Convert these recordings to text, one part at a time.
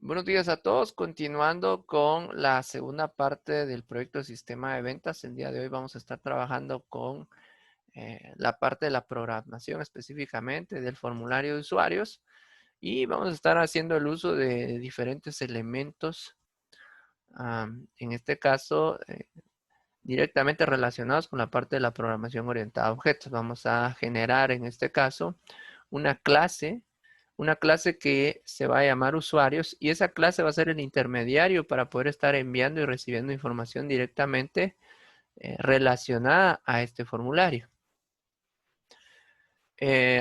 Buenos días a todos. Continuando con la segunda parte del proyecto de sistema de ventas. El día de hoy vamos a estar trabajando con la parte de la programación específicamente del formulario de usuarios y vamos a estar haciendo el uso de diferentes elementos, en este caso directamente relacionados con la parte de la programación orientada a objetos. Vamos a generar en este caso una clase que se va a llamar usuarios y esa clase va a ser el intermediario para poder estar enviando y recibiendo información directamente relacionada a este formulario.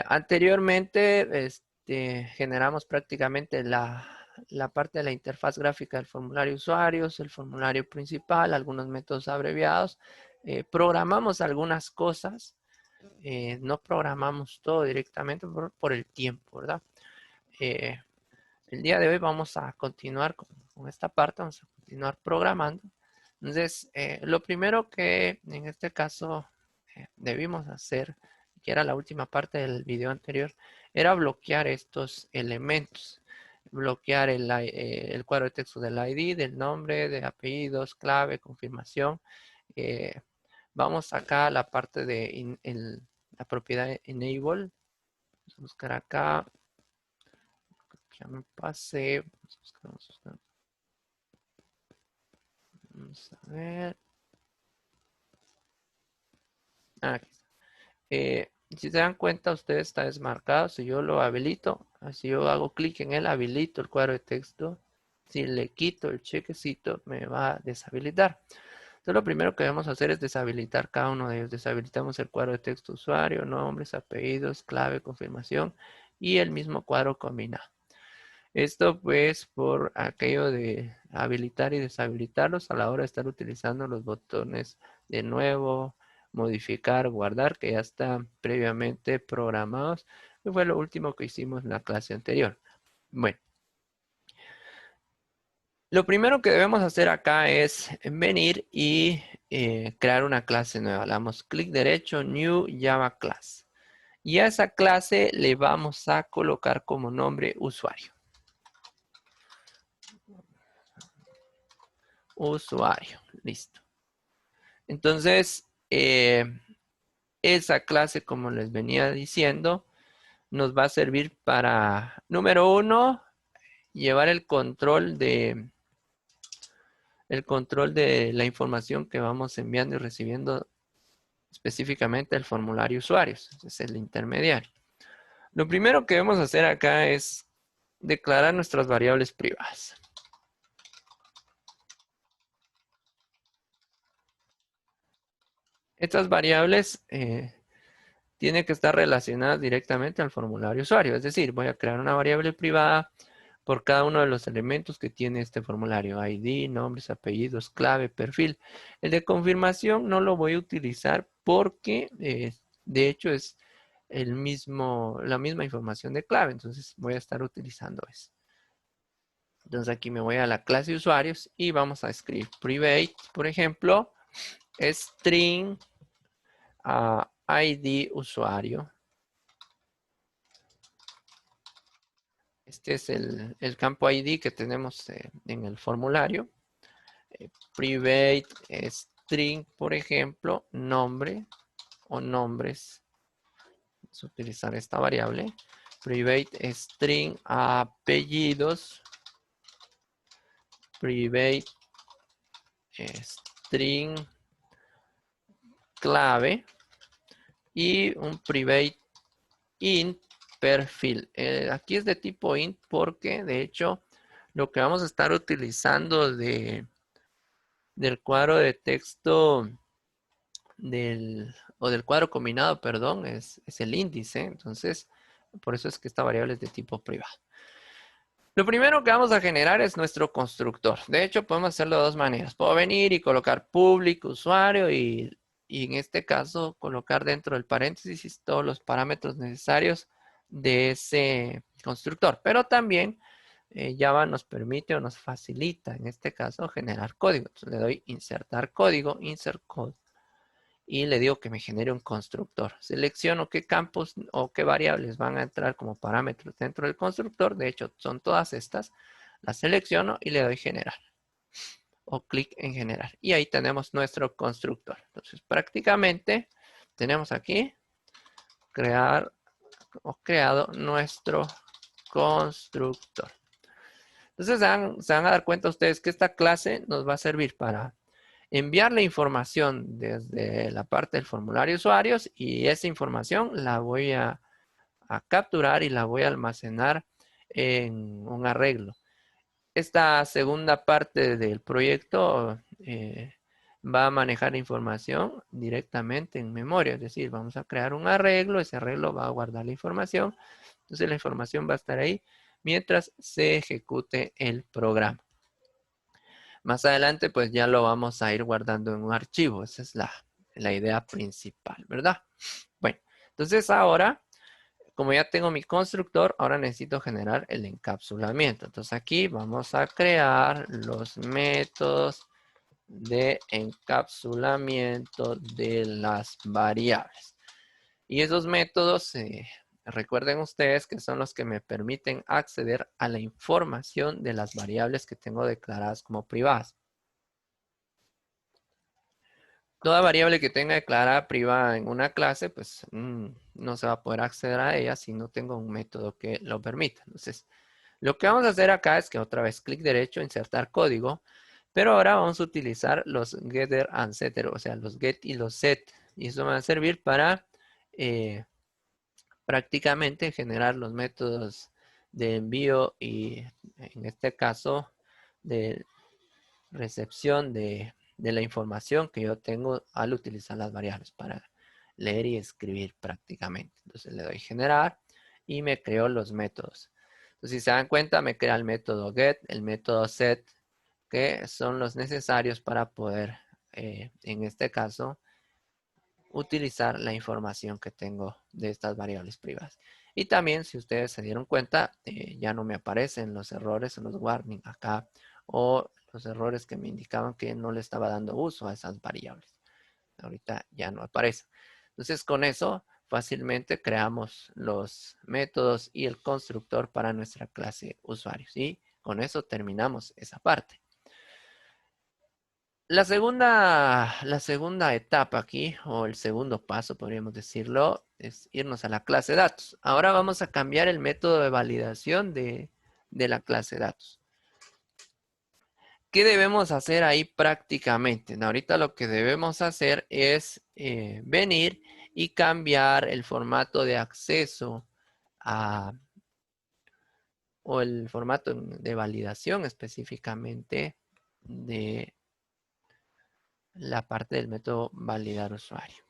Anteriormente generamos prácticamente la parte de la interfaz gráfica del formulario usuarios, el formulario principal, algunos métodos abreviados. Programamos algunas cosas, no programamos todo directamente por el tiempo, ¿verdad? Eh, El día de hoy vamos a continuar con esta parte, vamos a continuar programando. Entonces, lo primero que en este caso debimos hacer, que era la última parte del video anterior, era bloquear estos elementos. Bloquear el cuadro de texto del ID, del nombre, de apellidos, clave, confirmación. Vamos acá a la parte de la propiedad enable. Vamos a buscar acá. Ya me pasé. Vamos a buscar. Vamos a ver. Aquí está. Si se dan cuenta, ustedes está desmarcado. Si yo lo habilito, así yo hago clic en él, habilito el cuadro de texto. Si le quito el chequecito, me va a deshabilitar. Entonces, lo primero que debemos hacer es deshabilitar cada uno de ellos. Deshabilitamos el cuadro de texto usuario, nombres, apellidos, clave, confirmación y el mismo cuadro combinado. Esto pues por aquello de habilitar y deshabilitarlos a la hora de estar utilizando los botones de nuevo, modificar, guardar, que ya están previamente programados. Que fue lo último que hicimos en la clase anterior. Bueno, lo primero que debemos hacer acá es venir y crear una clase nueva. Le damos clic derecho, New Java Class. Y a esa clase le vamos a colocar como nombre usuario. Usuario, listo. Entonces, esa clase, como les venía diciendo, nos va a servir para, número uno, llevar el control de la información que vamos enviando y recibiendo específicamente el formulario usuarios. Ese es el intermediario. Lo primero que debemos hacer acá es declarar nuestras variables privadas. Estas variables tienen que estar relacionadas directamente al formulario usuario. Es decir, voy a crear una variable privada por cada uno de los elementos que tiene este formulario. ID, nombres, apellidos, clave, perfil. El de confirmación no lo voy a utilizar porque de hecho es la misma información de clave. Entonces voy a estar utilizando eso. Entonces aquí me voy a la clase de usuarios y vamos a escribir private, por ejemplo, string ID usuario. Este es el campo ID que tenemos en el formulario. Private string, por ejemplo, nombre o nombres. Vamos a utilizar esta variable. Private string apellidos. Private string clave. Y un private int perfil. Aquí es de tipo int porque de hecho lo que vamos a estar utilizando del cuadro de texto del cuadro combinado, perdón, es el índice. Entonces, por eso es que esta variable es de tipo privado. Lo primero que vamos a generar es nuestro constructor. De hecho, podemos hacerlo de dos maneras. Puedo venir y colocar público usuario y en este caso colocar dentro del paréntesis todos los parámetros necesarios de ese constructor. Pero también Java nos permite o nos facilita, en este caso, generar código. Entonces le doy insertar código, insert code, y le digo que me genere un constructor. Selecciono qué campos o qué variables van a entrar como parámetros dentro del constructor. De hecho, son todas estas. La selecciono y le doy generar. O clic en generar. Y ahí tenemos nuestro constructor. Entonces, prácticamente tenemos aquí crear o creado nuestro constructor. Entonces, se van a dar cuenta ustedes que esta clase nos va a servir para enviarle información desde la parte del formulario de usuarios y esa información la voy a capturar y la voy a almacenar en un arreglo. Esta segunda parte del proyecto va a manejar información directamente en memoria, es decir, vamos a crear un arreglo, ese arreglo va a guardar la información, entonces la información va a estar ahí mientras se ejecute el programa. Más adelante pues ya lo vamos a ir guardando en un archivo, esa es la idea principal, ¿verdad? Bueno, entonces ahora, como ya tengo mi constructor, ahora necesito generar el encapsulamiento. Entonces aquí vamos a crear los métodos de encapsulamiento de las variables. Y esos métodos, recuerden ustedes que son los que me permiten acceder a la información de las variables que tengo declaradas como privadas. Toda variable que tenga declarada privada en una clase, pues no se va a poder acceder a ella si no tengo un método que lo permita. Entonces, lo que vamos a hacer acá es que otra vez clic derecho, insertar código, pero ahora vamos a utilizar los getter and setter, o sea, los get y los set. Y eso va a servir para prácticamente generar los métodos de envío y en este caso de recepción de la información que yo tengo al utilizar las variables para leer y escribir prácticamente. Entonces le doy generar y me creo los métodos. Entonces si se dan cuenta me crea el método get, el método set, que son los necesarios para poder, en este caso, utilizar la información que tengo de estas variables privadas. Y también, si ustedes se dieron cuenta, ya no me aparecen los errores en los warning acá o los errores que me indicaban que no le estaba dando uso a esas variables. Ahorita ya no aparece. Entonces, con eso fácilmente creamos los métodos y el constructor para nuestra clase usuarios. Y con eso terminamos esa parte. La segunda etapa aquí, o el segundo paso, podríamos decirlo, es irnos a la clase datos. Ahora vamos a cambiar el método de validación de la clase datos. ¿Qué debemos hacer ahí prácticamente? Ahorita lo que debemos hacer es venir y cambiar el formato de acceso o el formato de validación específicamente de la parte del método validar usuario.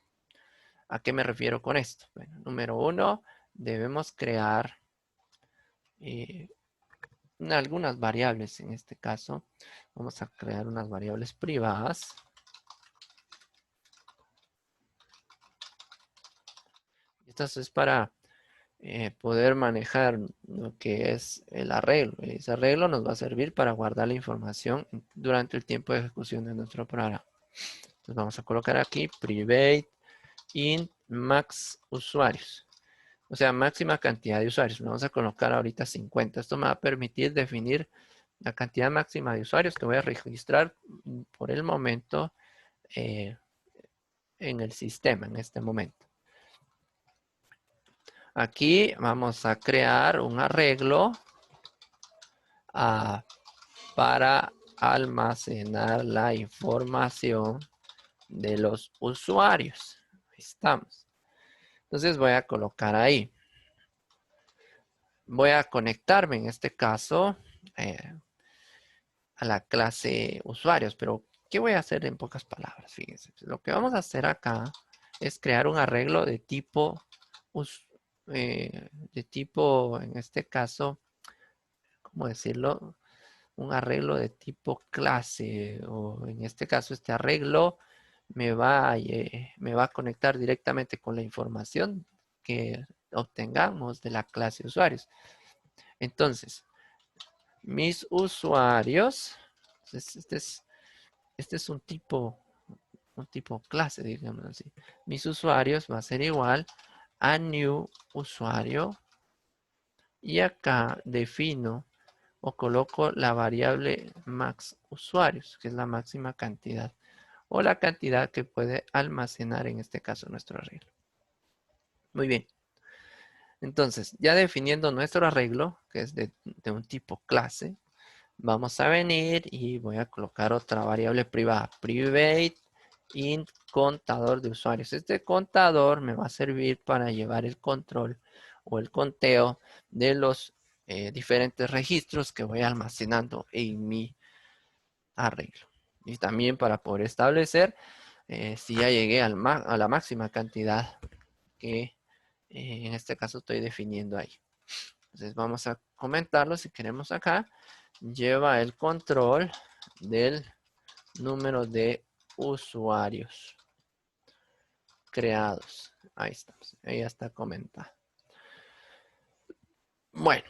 ¿A qué me refiero con esto? Bueno, número uno, debemos crear algunas variables. En este caso, vamos a crear unas variables privadas. Esto es para poder manejar lo que es el arreglo. Ese arreglo nos va a servir para guardar la información durante el tiempo de ejecución de nuestro programa. Entonces vamos a colocar aquí private int max usuarios. O sea, máxima cantidad de usuarios. Vamos a colocar ahorita 50. Esto me va a permitir definir la cantidad máxima de usuarios que voy a registrar por el momento en el sistema, en este momento. Aquí vamos a crear un arreglo para almacenar la información de los usuarios. Ahí estamos. Entonces voy a colocar ahí. Voy a conectarme en este caso a la clase usuarios, pero ¿qué voy a hacer en pocas palabras? Fíjense, lo que vamos a hacer acá es crear un arreglo de tipo, en este caso, ¿cómo decirlo? Un arreglo de tipo clase, o en este caso este arreglo me va a conectar directamente con la información que obtengamos de la clase usuarios. Entonces, mis usuarios, este es un tipo clase, digamos así. Mis usuarios va a ser igual a new usuario y acá defino o coloco la variable max usuarios, que es la máxima cantidad, o la cantidad que puede almacenar en este caso nuestro arreglo. Muy bien. Entonces, ya definiendo nuestro arreglo, que es de un tipo clase, vamos a venir y voy a colocar otra variable privada, private int contador de usuarios. Este contador me va a servir para llevar el control o el conteo de los diferentes registros que voy almacenando en mi arreglo. Y también para poder establecer si ya llegué a la máxima cantidad que en este caso estoy definiendo ahí. Entonces vamos a comentarlo si queremos acá. Lleva el control del número de usuarios creados. Ahí estamos. Ahí ya está comentado. Bueno,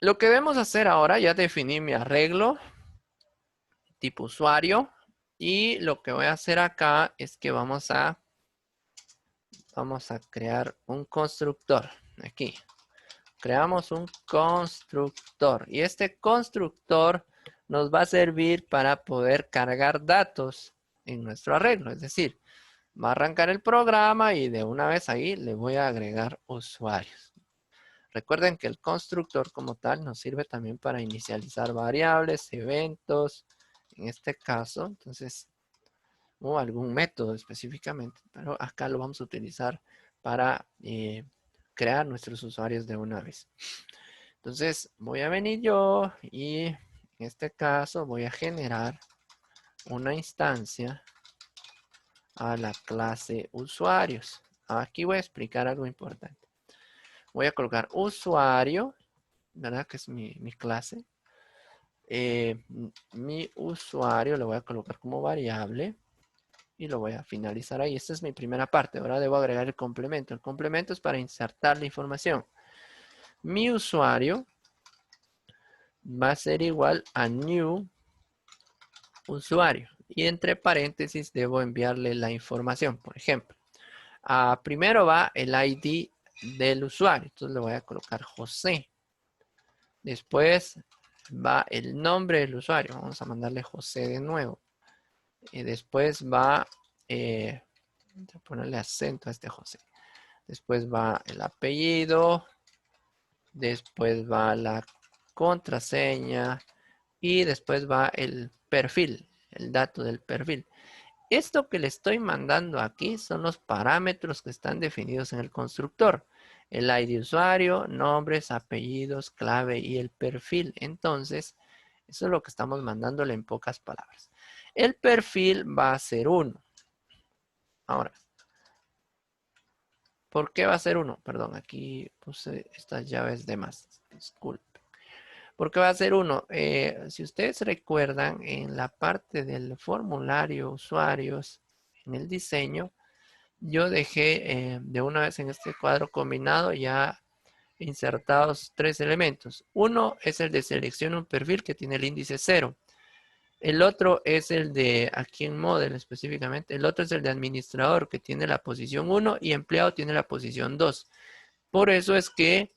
lo que debemos hacer ahora, ya definí mi arreglo tipo usuario. Y lo que voy a hacer acá es que vamos a crear un constructor. Aquí. Creamos un constructor. Y este constructor nos va a servir para poder cargar datos en nuestro arreglo. Es decir, va a arrancar el programa y de una vez ahí le voy a agregar usuarios. Recuerden que el constructor como tal nos sirve también para inicializar variables, eventos, en este caso, entonces, o algún método específicamente, pero acá lo vamos a utilizar para crear nuestros usuarios de una vez. Entonces, voy a venir yo y en este caso voy a generar una instancia a la clase usuarios. Aquí voy a explicar algo importante. Voy a colocar usuario, ¿verdad? Que es mi clase. Mi usuario lo voy a colocar como variable y lo voy a finalizar ahí. Esta es mi primera parte. Ahora debo agregar el complemento. El complemento es para insertar la información. Mi usuario va a ser igual a new usuario. Y entre paréntesis debo enviarle la información. Por ejemplo, primero va el ID del usuario. Entonces le voy a colocar José. Después va el nombre del usuario. Vamos a mandarle José de nuevo. Y después va, voy a ponerle acento a este José. Después va el apellido. Después va la contraseña. Y después va el perfil, el dato del perfil. Esto que le estoy mandando aquí son los parámetros que están definidos en el constructor. El ID usuario, nombres, apellidos, clave y el perfil. Entonces, eso es lo que estamos mandándole en pocas palabras. El perfil va a ser 1. Ahora, ¿por qué va a ser 1? Perdón, aquí puse estas llaves de más. Disculpe. ¿Por qué va a ser 1? Si ustedes recuerdan, en la parte del formulario usuarios, en el diseño, yo dejé de una vez en este cuadro combinado ya insertados 3 elementos. Uno es el de selecciona un perfil que tiene el índice 0. El otro es el de aquí en model específicamente. El otro es el de administrador que tiene la posición 1 y empleado tiene la posición 2. Por eso es que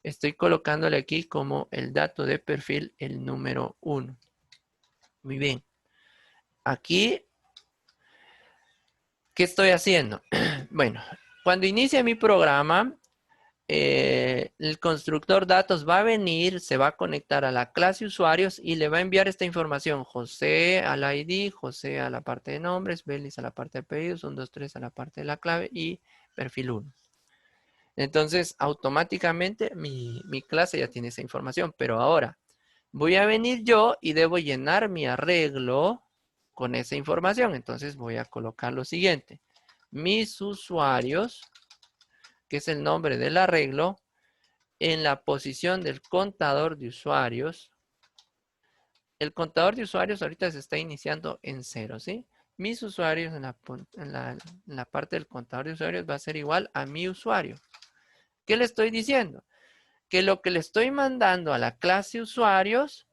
estoy colocándole aquí como el dato de perfil el número 1. Muy bien. Aquí, ¿qué estoy haciendo? Bueno, cuando inicie mi programa, el constructor datos va a venir, se va a conectar a la clase usuarios y le va a enviar esta información. José al ID, José a la parte de nombres, Belis a la parte de pedidos, 1, 2, 3 a la parte de la clave y perfil 1. Entonces, automáticamente mi clase ya tiene esa información, pero ahora voy a venir yo y debo llenar mi arreglo con esa información. Entonces voy a colocar lo siguiente. Mis usuarios, que es el nombre del arreglo, en la posición del contador de usuarios. El contador de usuarios ahorita se está iniciando en 0, ¿sí? Mis usuarios en la parte del contador de usuarios va a ser igual a mi usuario. ¿Qué le estoy diciendo? Que lo que le estoy mandando a la clase usuarios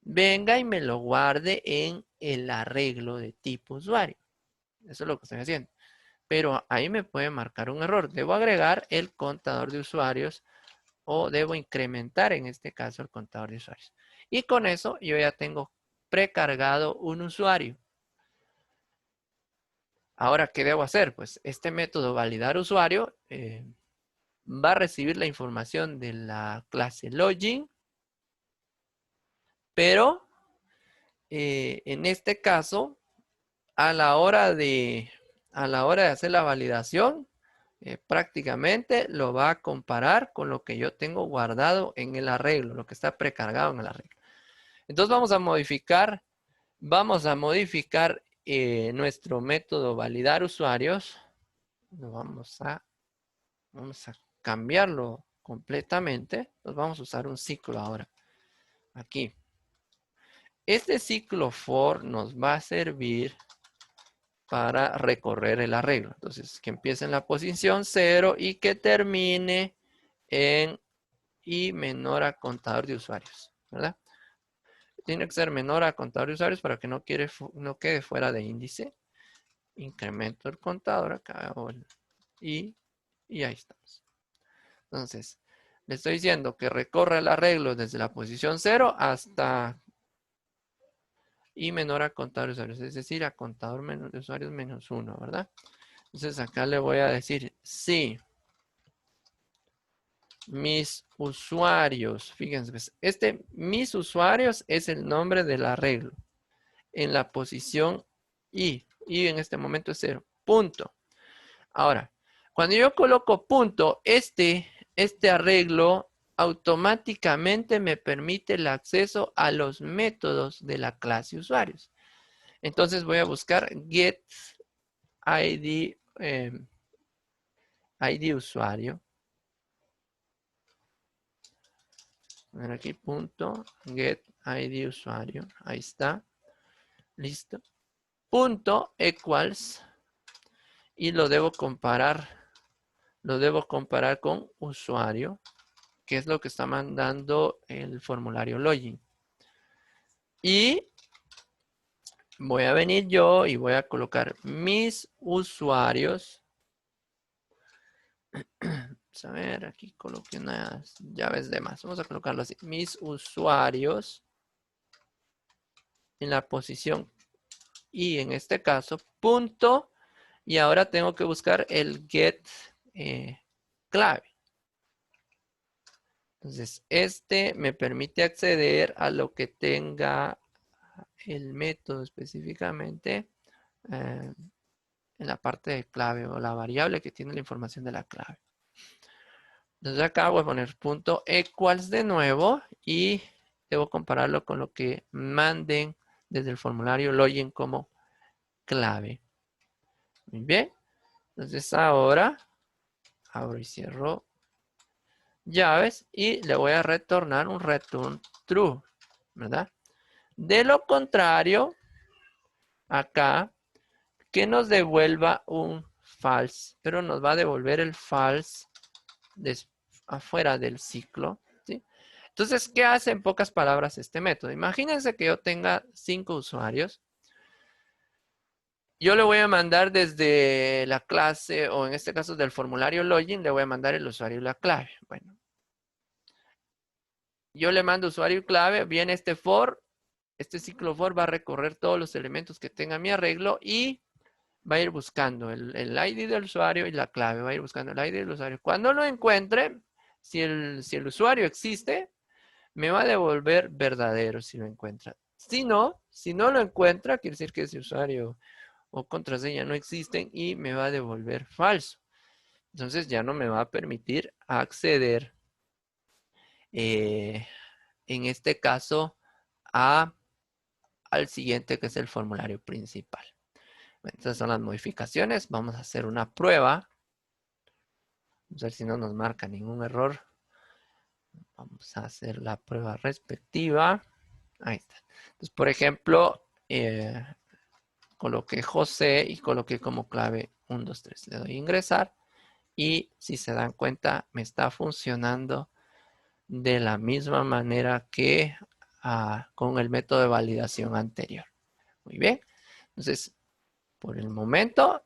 venga y me lo guarde en el arreglo de tipo usuario. Eso es lo que estoy haciendo. Pero ahí me puede marcar un error. Debo agregar el contador de usuarios o debo incrementar en este caso el contador de usuarios. Y con eso yo ya tengo precargado un usuario. Ahora, ¿qué debo hacer? Pues este método validar usuario va a recibir la información de la clase login, pero en este caso, a la hora de hacer la validación, prácticamente lo va a comparar con lo que yo tengo guardado en el arreglo, lo que está precargado en el arreglo. Entonces vamos a modificar nuestro método validar usuarios. Vamos a cambiarlo completamente. Entonces vamos a usar un ciclo ahora. Aquí. Este ciclo for nos va a servir para recorrer el arreglo. Entonces, que empiece en la posición 0 y que termine en i menor a contador de usuarios, ¿verdad? Tiene que ser menor a contador de usuarios para que no quede fuera de índice. Incremento el contador acá y ahí estamos. Entonces, le estoy diciendo que recorra el arreglo desde la posición 0 hasta i menor a contador de usuarios, es decir, a contador de usuarios menos 1, ¿verdad? Entonces acá le voy a decir, sí, mis usuarios, fíjense, mis usuarios es el nombre del arreglo en la posición i en este momento es 0, punto. Ahora, cuando yo coloco punto, este arreglo automáticamente me permite el acceso a los métodos de la clase usuarios. Entonces voy a buscar get ID, ID usuario. A ver aquí, punto, get ID usuario. Ahí está. Listo. Punto equals. Y lo debo comparar. Lo debo comparar con usuario, que es lo que está mandando el formulario login. Y voy a venir yo y voy a colocar mis usuarios. Vamos a ver, aquí coloqué unas llaves de más. Vamos a colocarlo así. Mis usuarios en la posición y en este caso, punto. Y ahora tengo que buscar el get clave. Entonces, este me permite acceder a lo que tenga el método específicamente en la parte de clave o la variable que tiene la información de la clave. Entonces acá voy a poner punto equals de nuevo y debo compararlo con lo que manden desde el formulario login como clave. Muy bien. Entonces ahora abro y cierro llaves y le voy a retornar un return true, ¿verdad? De lo contrario, acá, que nos devuelva un false, pero nos va a devolver el false afuera del ciclo, ¿sí? Entonces, ¿qué hace en pocas palabras este método? Imagínense que yo tenga 5 usuarios. Yo le voy a mandar desde la clase, o en este caso del formulario login, le voy a mandar el usuario y la clave. Bueno, yo le mando usuario y clave, viene este for, este ciclo for va a recorrer todos los elementos que tenga mi arreglo y va a ir buscando el ID del usuario y la clave, va a ir buscando el ID del usuario. Cuando lo encuentre, si el usuario existe, me va a devolver verdadero si lo encuentra. Si no lo encuentra, quiere decir que ese usuario o contraseña no existen y me va a devolver falso. Entonces ya no me va a permitir acceder, en este caso, al siguiente que es el formulario principal. Estas son las modificaciones. Vamos a hacer una prueba. Vamos a ver si no nos marca ningún error. Vamos a hacer la prueba respectiva. Ahí está. Entonces, por ejemplo, coloqué José y coloqué como clave 1, 2, 3. Le doy a ingresar y si se dan cuenta me está funcionando de la misma manera que con el método de validación anterior. Muy bien. Entonces, por el momento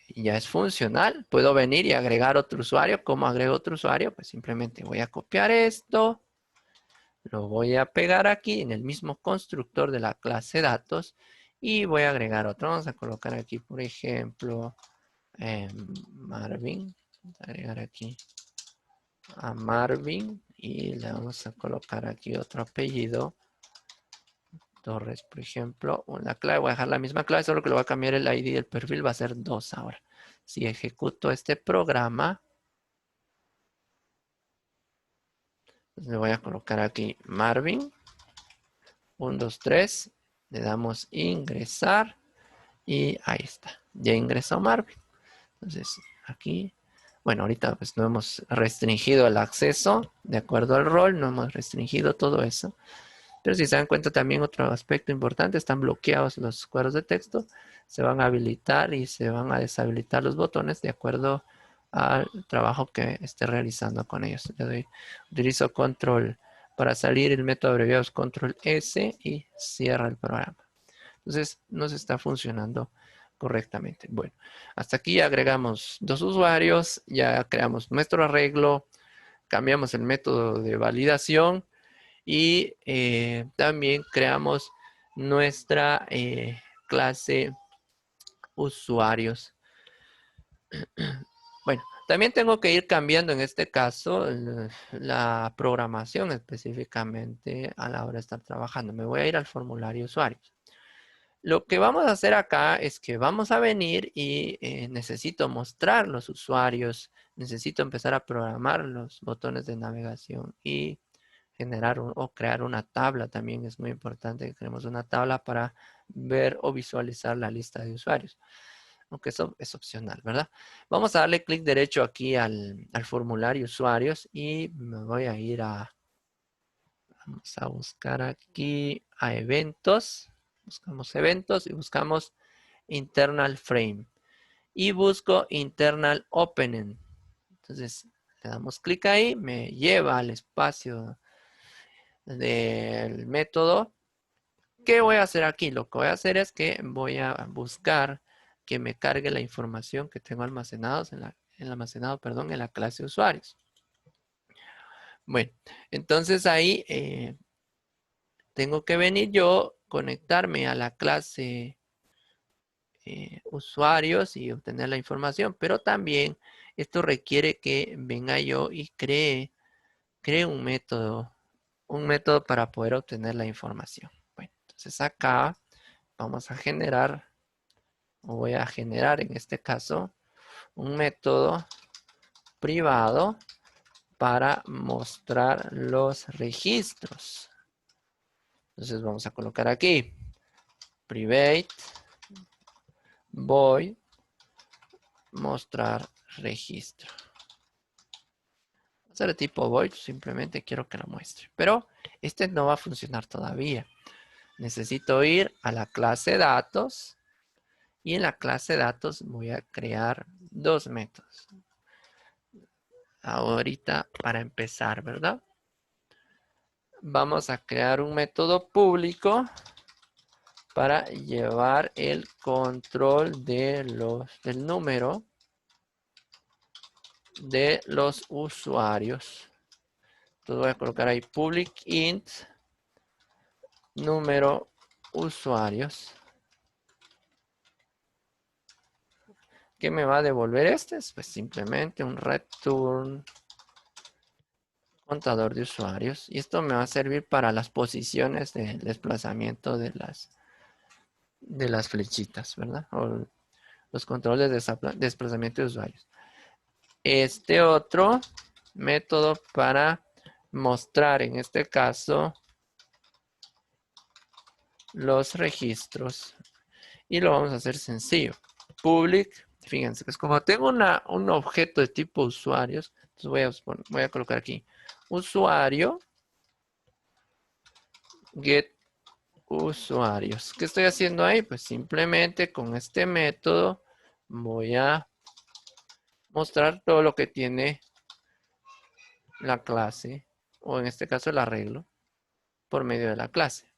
ya es funcional. Puedo venir y agregar otro usuario. ¿Cómo agrego otro usuario? Pues simplemente voy a copiar esto. Lo voy a pegar aquí en el mismo constructor de la clase datos y voy a agregar otro. Vamos a colocar aquí, por ejemplo, Marvin. Vamos a agregar aquí a Marvin y le vamos a colocar aquí otro apellido. Torres, por ejemplo. La clave, voy a dejar la misma clave, solo que le voy a cambiar el ID del perfil, va a ser 2 ahora. Si ejecuto este programa, pues le voy a colocar aquí Marvin. 1, 2, 3. Le damos ingresar. Y ahí está. Ya ingresó Marvin. Entonces, aquí, bueno, ahorita pues no hemos restringido el acceso de acuerdo al rol, no hemos restringido todo eso. Pero si se dan cuenta también otro aspecto importante, están bloqueados los cuadros de texto, se van a habilitar y se van a deshabilitar los botones de acuerdo al trabajo que esté realizando con ellos. Utilizo control para salir, el método abreviado es control S y cierra el programa. Entonces, nos está funcionando correctamente. Bueno, hasta aquí ya agregamos 2 usuarios, ya creamos nuestro arreglo, cambiamos el método de validación y también creamos nuestra clase usuarios. Bueno, también tengo que ir cambiando en este caso la programación específicamente a la hora de estar trabajando. Me voy a ir al formulario usuarios. Lo que vamos a hacer acá es que vamos a venir y necesito mostrar los usuarios, necesito empezar a programar los botones de navegación y generar o crear una tabla. También es muy importante que creemos una tabla para ver o visualizar la lista de usuarios, aunque eso es opcional, ¿verdad? Vamos a darle clic derecho aquí al formulario usuarios y me voy a ir vamos a buscar aquí a eventos. Buscamos eventos y buscamos internal frame. Y busco internal opening. Entonces le damos clic ahí, me lleva al espacio del método. ¿Qué voy a hacer aquí? Lo que voy a hacer es que voy a buscar que me cargue la información que tengo almacenados en la clase usuarios. Bueno, entonces ahí tengo que venir yo, conectarme a la clase usuarios y obtener la información, pero también esto requiere que venga yo y cree un método para poder obtener la información. Bueno, entonces acá vamos a generar, o voy a generar en este caso, un método privado para mostrar los registros. Entonces vamos a colocar aquí, private void mostrar registro. Va a ser de tipo void, simplemente quiero que lo muestre. Pero este no va a funcionar todavía. Necesito ir a la clase datos y en la clase datos voy a crear 2 métodos. Ahorita para empezar, ¿verdad? Vamos a crear un método público para llevar el control del número de los usuarios. Entonces voy a colocar ahí public int número usuarios. ¿Qué me va a devolver este? Pues simplemente un return contador de usuarios. Y esto me va a servir para las posiciones de desplazamiento de las flechitas, ¿verdad? O los controles de desplazamiento de usuarios. Este otro método para mostrar, en este caso, los registros. Y lo vamos a hacer sencillo. Public, fíjense, pues como tengo un objeto de tipo usuarios, entonces voy a colocar aquí usuario get usuarios. ¿Qué estoy haciendo ahí? Pues simplemente con este método voy a mostrar todo lo que tiene la clase, o en este caso el arreglo, por medio de la clase.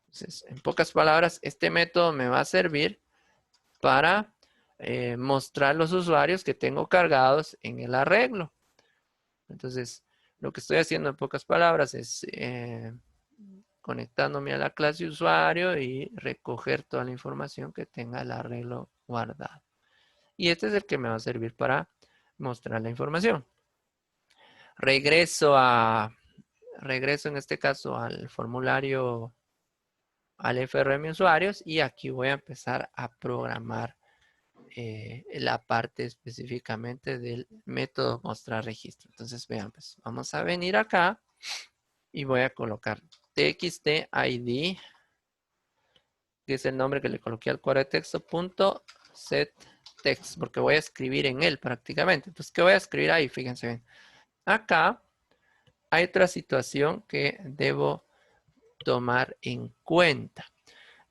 Entonces, en pocas palabras, este método me va a servir para mostrar los usuarios que tengo cargados en el arreglo. Entonces, Lo que estoy haciendo en pocas palabras es conectándome a la clase usuario y recoger toda la información que tenga el arreglo guardado. Y este es el que me va a servir para mostrar la información. Regreso en este caso al formulario, al FRM usuarios, y aquí voy a empezar a programar la parte específicamente del método mostrar registro. Entonces vean, pues vamos a venir acá y voy a colocar txt_id, que es el nombre que le coloqué al cuadro de texto, .setText, porque voy a escribir en él prácticamente. Entonces, ¿qué voy a escribir ahí? Fíjense bien. Acá hay otra situación que debo tomar en cuenta.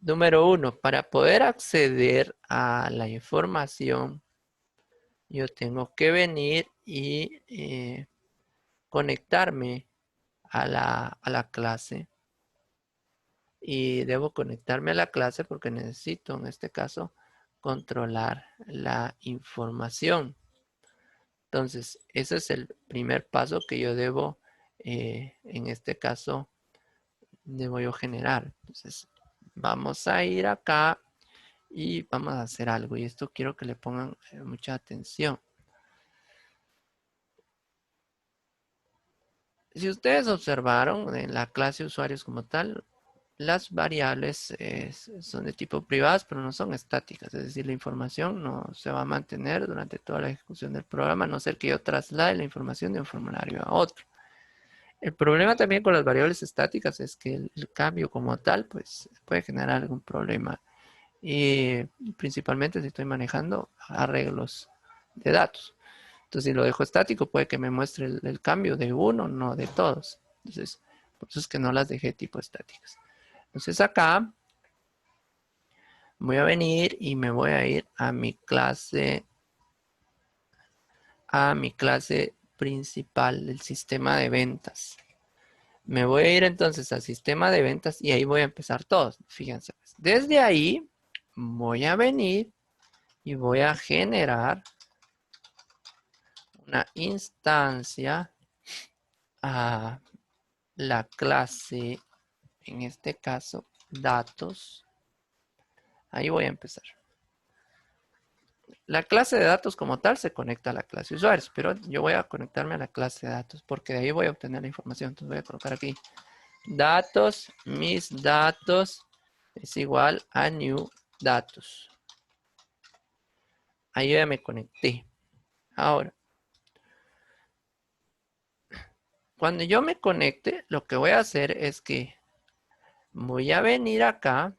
Número 1, para poder acceder a la información, yo tengo que venir y conectarme a la clase. Y debo conectarme a la clase porque necesito, en este caso, controlar la información. Entonces, ese es el primer paso que yo debo, en este caso, debo yo generar. Entonces, vamos a ir acá y vamos a hacer algo. Y esto quiero que le pongan mucha atención. Si ustedes observaron en la clase usuarios como tal, las variables son de tipo privadas, pero no son estáticas. Es decir, la información no se va a mantener durante toda la ejecución del programa, a no ser que yo traslade la información de un formulario a otro. El problema también con las variables estáticas es que el cambio como tal, pues, puede generar algún problema. Y principalmente si estoy manejando arreglos de datos. Entonces, si lo dejo estático, puede que me muestre el cambio de uno, no de todos. Entonces, por eso es que no las dejé tipo estáticas. Entonces, acá voy a venir y me voy a ir a mi clase principal del sistema de ventas. Me voy a ir entonces al sistema de ventas y ahí voy a empezar todos. Fíjense, pues. Desde ahí voy a venir y voy a generar una instancia a la clase, en este caso, datos. Ahí voy a empezar. La clase de datos como tal se conecta a la clase usuarios, pero yo voy a conectarme a la clase de datos porque de ahí voy a obtener la información. Entonces voy a colocar aquí datos, mis datos es igual a new datos. Ahí ya me conecté. Ahora, cuando yo me conecte, lo que voy a hacer es que voy a venir acá.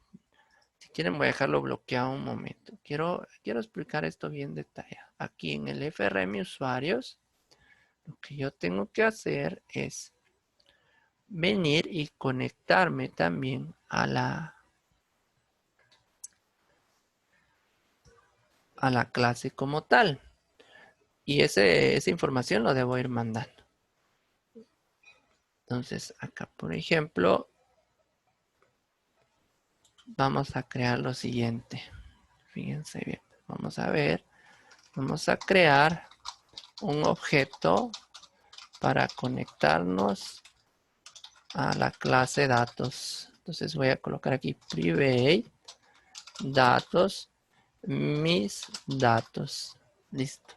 Si quieren voy a dejarlo bloqueado un momento. Quiero explicar esto bien detallado. Aquí en el FRM usuarios, lo que yo tengo que hacer es venir y conectarme también a la clase como tal. Y esa información lo debo ir mandando. Entonces, acá, por ejemplo, vamos a crear lo siguiente. Fíjense bien. Vamos a ver. Vamos a crear un objeto para conectarnos a la clase datos. Entonces voy a colocar aquí private datos, mis datos. Listo.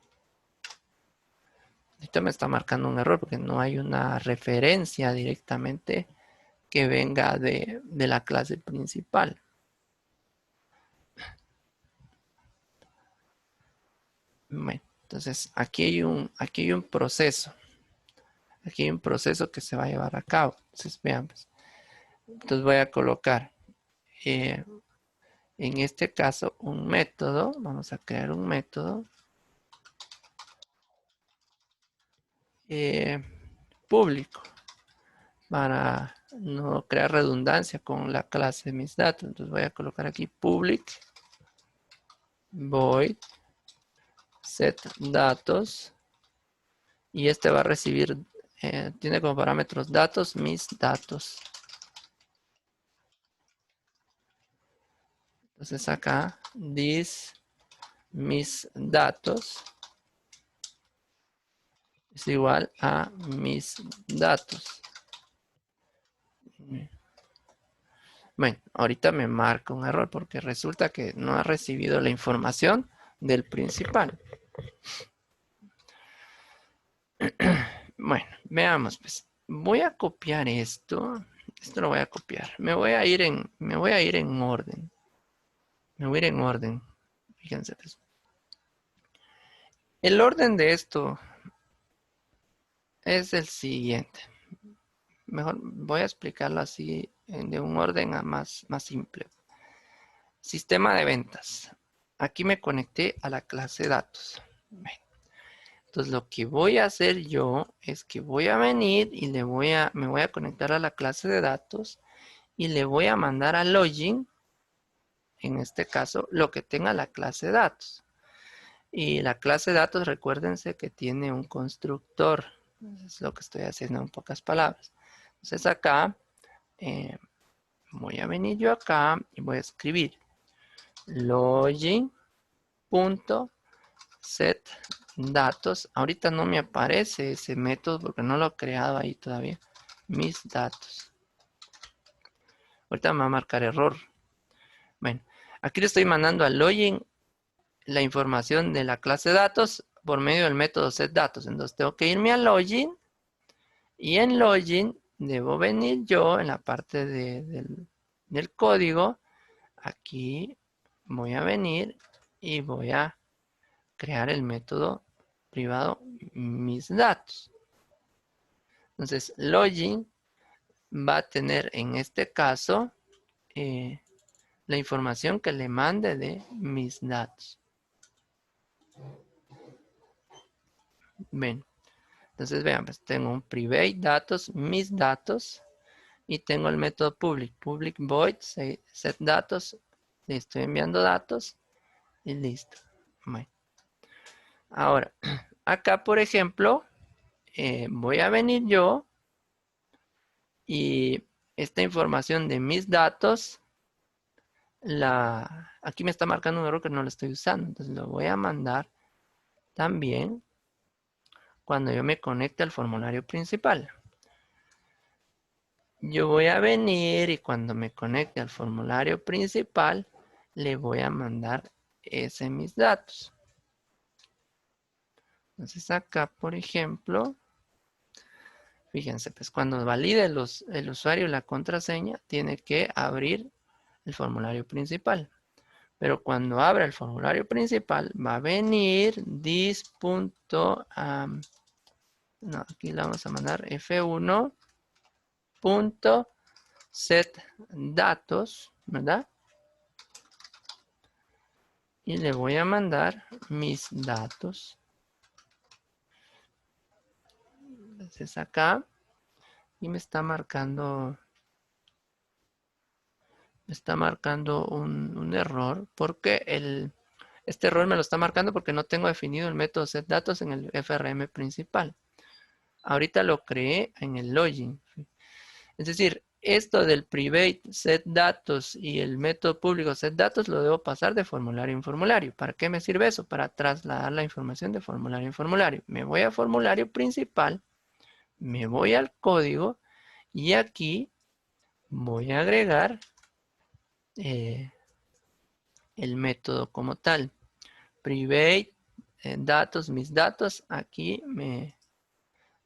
Esto me está marcando un error porque no hay una referencia directamente que venga de la clase principal. Bueno, entonces aquí hay un proceso. Aquí hay un proceso que se va a llevar a cabo. Entonces vean, pues. Entonces voy a colocar en este caso un método. Vamos a crear un método público para no crear redundancia con la clase de mis datos. Entonces voy a colocar aquí public void set datos y este va a recibir, tiene como parámetros datos, mis datos. Entonces acá this mis datos es igual a mis datos. Bueno, ahorita me marca un error porque resulta que no ha recibido la información del principal. Bueno, veamos, pues. Voy a copiar esto. Esto lo voy a copiar. Me voy a ir en orden. Me voy a ir en orden. Fíjense, pues. El orden de esto es el siguiente. Mejor voy a explicarlo así, de un orden más simple. Sistema de ventas. Aquí me conecté a la clase datos. Entonces lo que voy a hacer yo es que voy a venir y me voy a conectar a la clase de datos y le voy a mandar a login, en este caso, lo que tenga la clase de datos. Y la clase de datos, recuérdense que tiene un constructor. Es lo que estoy haciendo en pocas palabras. Entonces acá, voy a venir yo acá y voy a escribir login.setDatos. Ahorita no me aparece ese método porque no lo he creado ahí todavía. Mis datos. Ahorita me va a marcar error. Bueno, aquí le estoy mandando al login la información de la clase datos por medio del método setDatos. Entonces tengo que irme a login y en login debo venir yo en la parte del código. Aquí voy a venir y voy a crear el método privado mis datos. Entonces login va a tener en este caso la información que le mande de mis datos. Ven. Entonces vean, pues tengo un private datos, mis datos, y tengo el método public void set datos. Le estoy enviando datos y listo. Bueno. Ahora, acá por ejemplo, voy a venir yo y esta información de mis datos, aquí me está marcando un error que no lo estoy usando. Entonces lo voy a mandar también cuando yo me conecte al formulario principal. Yo voy a venir y cuando me conecte al formulario principal, le voy a mandar mis datos. Entonces acá, por ejemplo, fíjense, pues cuando valide el usuario la contraseña, tiene que abrir el formulario principal. Pero cuando abra el formulario principal, va a venir no, aquí le vamos a mandar f1.setDatos, ¿verdad? Y le voy a mandar mis datos. Entonces acá, y me está marcando un error, porque este error me lo está marcando porque no tengo definido el método setDatos en el FRM principal. Ahorita lo creé en el login. Es decir, esto del private setDatos y el método público setDatos lo debo pasar de formulario en formulario. ¿Para qué me sirve eso? Para trasladar la información de formulario en formulario. Me voy a formulario principal, me voy al código y aquí voy a agregar el método como tal. Private datos, mis datos. Aquí me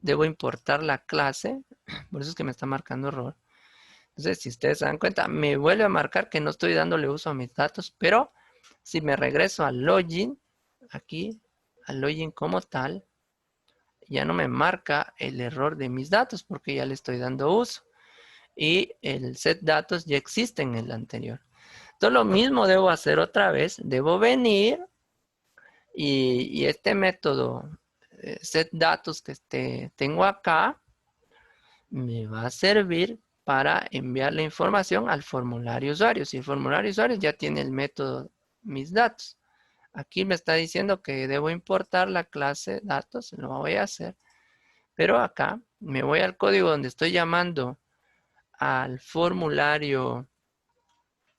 debo importar la clase. Por eso es que me está marcando error. Entonces, si ustedes se dan cuenta, me vuelve a marcar que no estoy dándole uso a mis datos, pero si me regreso al login, aquí, al login como tal, ya no me marca el error de mis datos porque ya le estoy dando uso. Y el set datos ya existe en el anterior. Entonces, lo mismo debo hacer otra vez. Debo venir y este método set datos que tengo acá me va a servir para enviar la información al formulario usuario. Si el formulario usuario ya tiene el método mis datos. Aquí me está diciendo que debo importar la clase datos, lo voy a hacer. Pero acá me voy al código donde estoy llamando al formulario,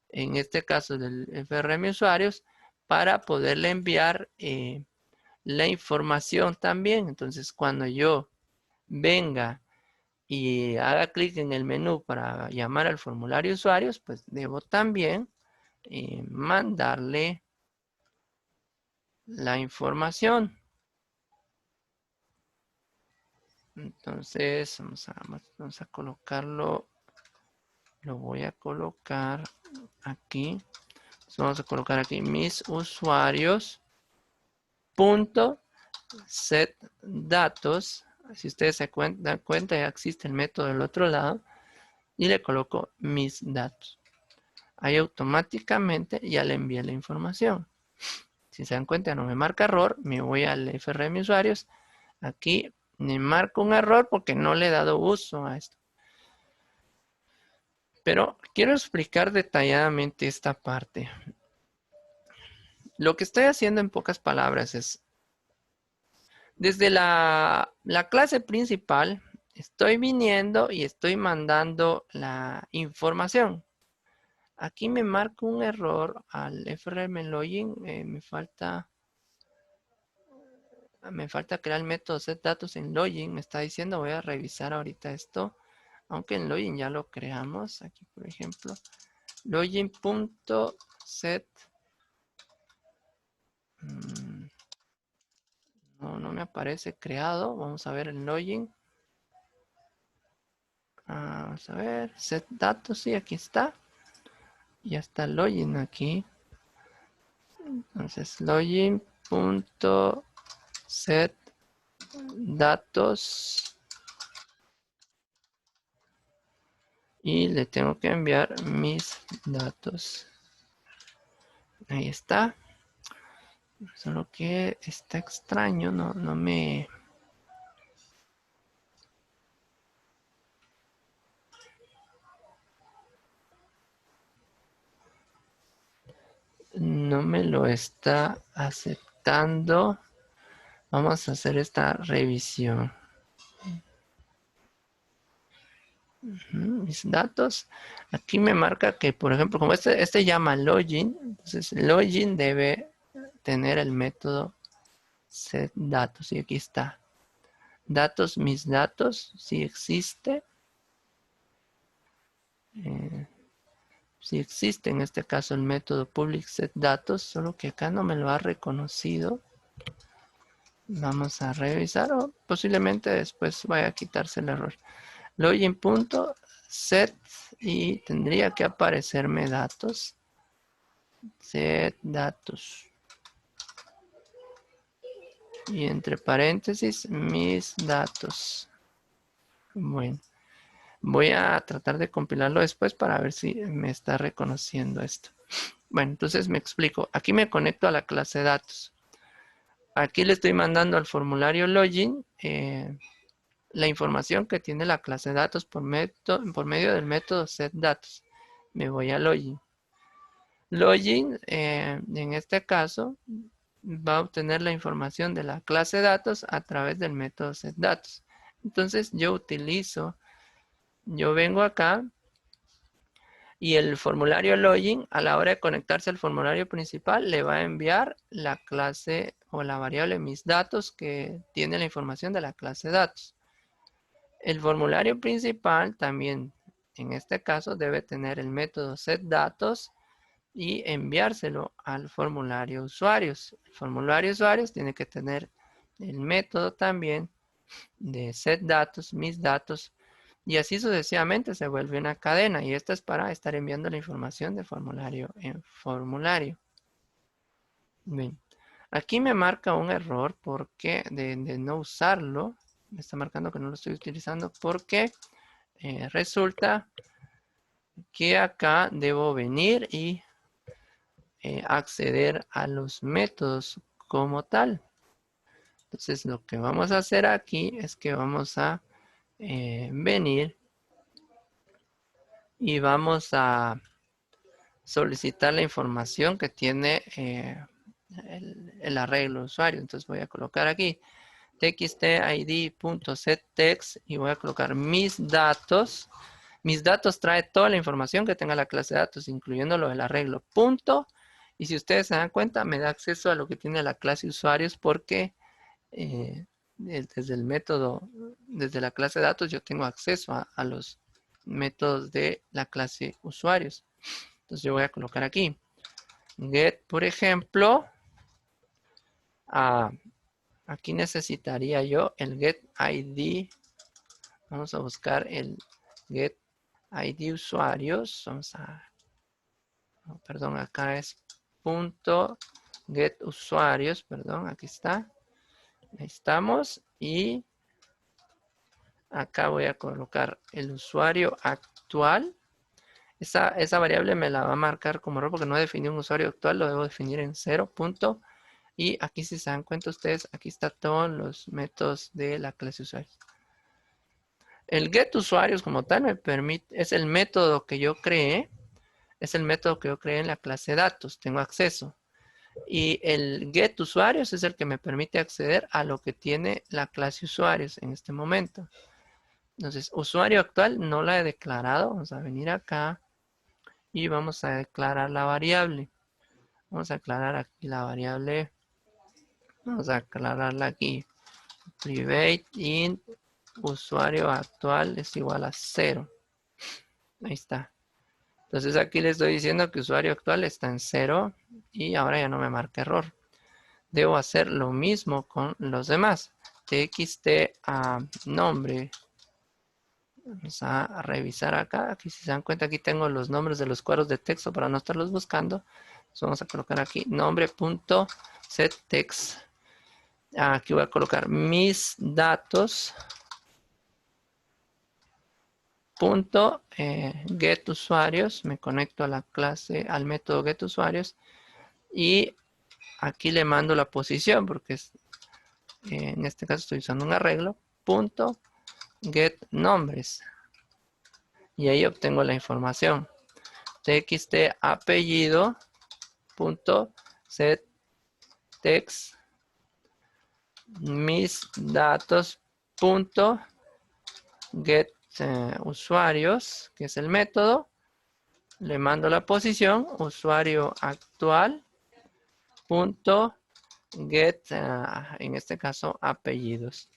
en este caso del FRM usuarios, para poderle enviar la información también. Entonces, cuando yo venga y haga clic en el menú para llamar al formulario de usuarios, pues debo también mandarle la información. Entonces, vamos a colocarlo. Lo voy a colocar aquí. Entonces, vamos a colocar aquí mis usuarios. Punto set datos. Si ustedes se dan cuenta, ya existe el método del otro lado. Y le coloco mis datos. Ahí automáticamente ya le envié la información. Si se dan cuenta, no me marca error. Me voy al FRM usuarios. Aquí me marca un error porque no le he dado uso a esto. Pero quiero explicar detalladamente esta parte. Lo que estoy haciendo en pocas palabras es, desde la clase principal, estoy viniendo y estoy mandando la información. Aquí me marca un error al FRM login. Me falta crear el método setDatos en login. Me está diciendo, voy a revisar ahorita esto. Aunque en login ya lo creamos. Aquí, por ejemplo, login.set. No me aparece creado. Vamos a ver el login. Vamos a ver. Set datos. Sí, aquí está. Ya está el login aquí. Entonces, login.set datos. Y le tengo que enviar mis datos. Ahí está. Solo que está extraño. No me lo está aceptando. Vamos a hacer esta revisión. Mis datos. Aquí me marca que, por ejemplo, como este llama login, entonces login debe tener el método setDatos. Y aquí está. Datos, mis datos, si existe. Si existe en este caso el método public setDatos, solo que acá no me lo ha reconocido. Vamos a revisar o posiblemente después vaya a quitarse el error. Login.set y tendría que aparecerme datos. Set datos. Y entre paréntesis, mis datos. Bueno, voy a tratar de compilarlo después para ver si me está reconociendo esto. Bueno, entonces me explico. Aquí me conecto a la clase datos. Aquí le estoy mandando al formulario login la información que tiene la clase datos por medio del método setDatos. Me voy a login. Login, en este caso, va a obtener la información de la clase datos a través del método setDatos. Entonces yo vengo acá y el formulario login, a la hora de conectarse al formulario principal, le va a enviar la clase o la variable mis datos que tiene la información de la clase datos. El formulario principal también, en este caso, debe tener el método setDatos y enviárselo al formulario usuarios. El formulario usuarios tiene que tener el método también de setDatos, mis datos, y así sucesivamente se vuelve una cadena. Y esto es para estar enviando la información de formulario en formulario. Bien. Aquí me marca un error porque de no usarlo. Me está marcando que no lo estoy utilizando porque resulta que acá debo venir y acceder a los métodos como tal. Entonces lo que vamos a hacer aquí es que vamos a venir y vamos a solicitar la información que tiene el arreglo usuario. Entonces voy a colocar aquí txtid.setText y voy a colocar mis datos. Mis datos trae toda la información que tenga la clase de datos, incluyendo lo del arreglo. Punto. Y si ustedes se dan cuenta, me da acceso a lo que tiene la clase usuarios porque desde el método, desde la clase datos, yo tengo acceso a los métodos de la clase usuarios. Entonces yo voy a colocar aquí get, por ejemplo, aquí necesitaría yo el get ID. Vamos a buscar el get ID usuarios. Perdón, acá es punto get usuarios, perdón, aquí está. Ahí estamos. Y acá voy a colocar el usuario actual. Esa variable me la va a marcar como error porque no definí un usuario actual, lo debo definir en 0. Y aquí si se dan cuenta ustedes, aquí están todos los métodos de la clase usuarios. El get usuarios como tal me permite, es el método que yo creé, en la clase datos, tengo acceso. Y el get usuarios es el que me permite acceder a lo que tiene la clase usuarios en este momento. Entonces, usuario actual no la he declarado. Vamos a venir acá y vamos a declarar la variable. Vamos a declarar aquí la variable. Vamos a declararla aquí. Private int usuario actual es igual a 0. Ahí está. Entonces aquí le estoy diciendo que usuario actual está en 0 y ahora ya no me marca error. Debo hacer lo mismo con los demás. txt a nombre. Vamos a revisar acá. Aquí si se dan cuenta, aquí tengo los nombres de los cuadros de texto para no estarlos buscando. Entonces vamos a colocar aquí nombre.setText. Aquí voy a colocar mis datos. Get usuarios. Me conecto a la clase, al método get usuarios. Y aquí le mando la posición porque en este caso estoy usando un arreglo. Get nombres. Y ahí obtengo la información. txt apellido set text mis datos get usuarios, que es el método. Le mando la posición usuario actual get en este caso apellidos.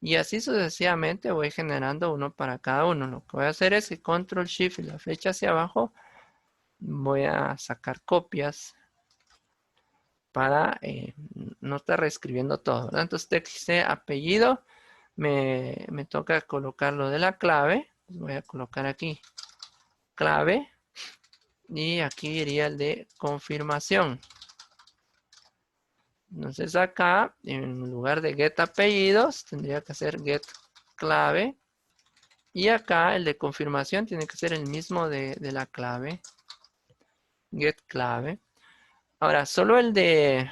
Y así sucesivamente voy generando uno para cada uno. Lo que voy a hacer es que control shift y la flecha hacia abajo voy a sacar copias para no estar reescribiendo todo, ¿verdad? Entonces txt apellido me toca colocar lo de la clave. Voy a colocar aquí clave y aquí iría el de confirmación. Entonces acá en lugar de get apellidos tendría que ser get clave. Y acá el de confirmación tiene que ser el mismo de la clave. Get clave. Ahora, solo el de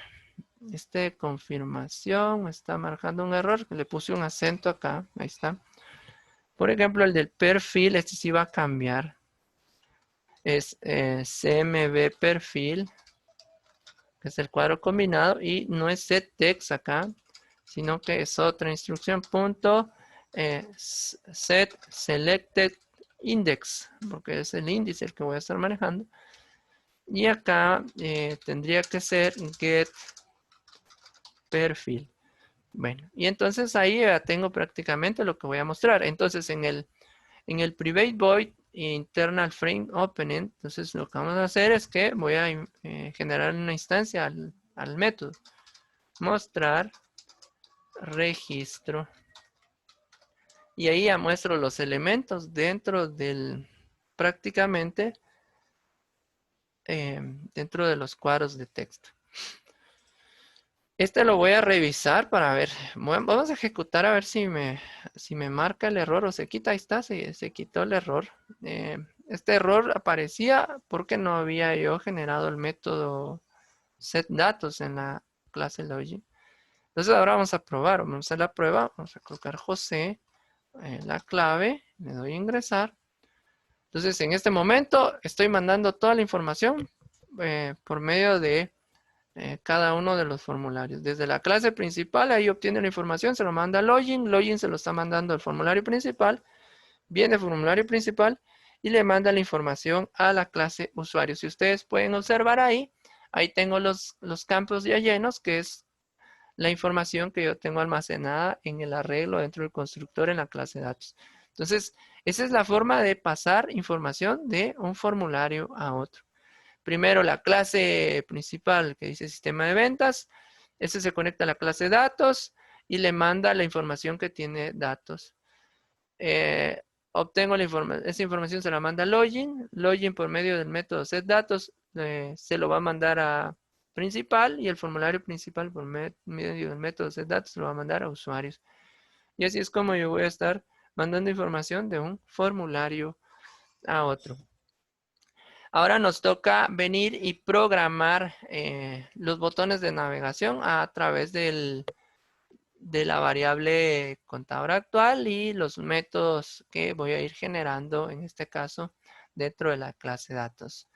confirmación me está marcando un error. Le puse un acento acá. Ahí está. Por ejemplo, el del perfil, este sí va a cambiar. Es cmb perfil, que es el cuadro combinado. Y no es setText acá, sino que es otra instrucción. Set selected index, porque es el índice el que voy a estar manejando. Y acá tendría que ser get perfil. Bueno, y entonces ahí ya tengo prácticamente lo que voy a mostrar. Entonces en el private void internal frame opening, entonces lo que vamos a hacer es que voy a generar una instancia al método. Mostrar registro. Y ahí ya muestro los elementos dentro del, prácticamente, dentro de los cuadros de texto. Este lo voy a revisar para ver. Vamos a ejecutar a ver si me marca el error o se quita. Ahí está, se quitó el error. Este error aparecía porque no había yo generado el método setDatos en la clase Login. Entonces ahora vamos a probar. Vamos a hacer la prueba. Vamos a colocar José, la clave. Le doy a ingresar. Entonces en este momento estoy mandando toda la información por medio de cada uno de los formularios. Desde la clase principal, ahí obtiene la información, se lo manda a Login, Login se lo está mandando al formulario principal, viene el formulario principal y le manda la información a la clase usuario. Si ustedes pueden observar ahí, Ahí tengo los campos ya llenos, que es la información que yo tengo almacenada en el arreglo dentro del constructor en la clase de datos. Entonces, esa es la forma de pasar información de un formulario a otro. Primero, la clase principal que dice sistema de ventas. Ese se conecta a la clase de datos y le manda la información que tiene datos. Obtengo esa información, se la manda a login. Login por medio del método setDatos se lo va a mandar a principal y el formulario principal por medio del método setDatos se lo va a mandar a usuarios. Y así es como yo voy a estar mandando información de un formulario a otro. Ahora nos toca venir y programar los botones de navegación a través de la variable contador actual y los métodos que voy a ir generando, en este caso, dentro de la clase datos.